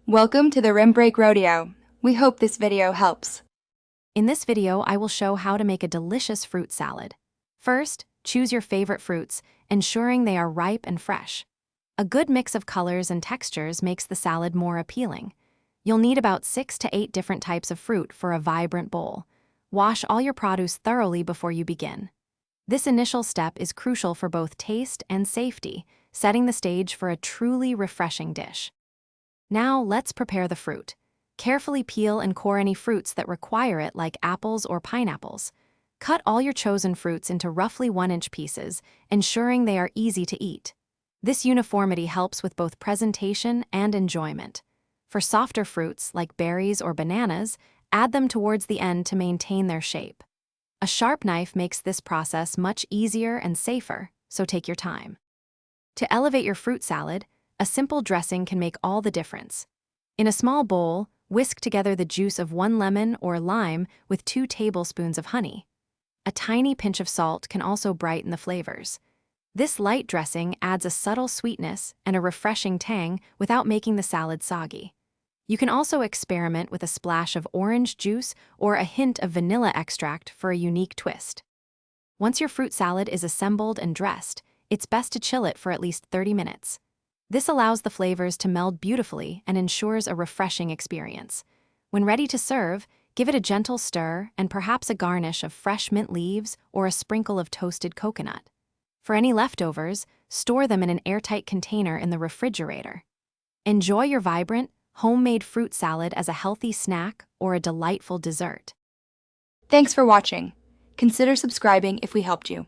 Welcome to the Rim Break Rodeo. We hope this video helps. In this video, I will show how to make a delicious fruit salad. First, choose your favorite fruits, ensuring they are ripe and fresh. A good mix of colors and textures makes the salad more appealing. You'll need about 6 to 8 different types of fruit for a vibrant bowl. Wash all your produce thoroughly before you begin. This initial step is crucial for both taste and safety, setting the stage for a truly refreshing dish. Now, let's prepare the fruit. Carefully peel and core any fruits that require it, like apples or pineapples. Cut all your chosen fruits into roughly 1-inch pieces, ensuring they are easy to eat. This uniformity helps with both presentation and enjoyment. For softer fruits, like berries or bananas, add them towards the end to maintain their shape. A sharp knife makes this process much easier and safer, so take your time. To elevate your fruit salad, a simple dressing can make all the difference. In a small bowl, whisk together the juice of 1 lemon or lime with 2 tablespoons of honey. A tiny pinch of salt can also brighten the flavors. This light dressing adds a subtle sweetness and a refreshing tang without making the salad soggy. You can also experiment with a splash of orange juice or a hint of vanilla extract for a unique twist. Once your fruit salad is assembled and dressed, it's best to chill it for at least 30 minutes. This allows the flavors to meld beautifully and ensures a refreshing experience. When ready to serve, give it a gentle stir and perhaps a garnish of fresh mint leaves or a sprinkle of toasted coconut. For any leftovers, store them in an airtight container in the refrigerator. Enjoy your vibrant, homemade fruit salad as a healthy snack or a delightful dessert. Thanks for watching. Consider subscribing if we helped you.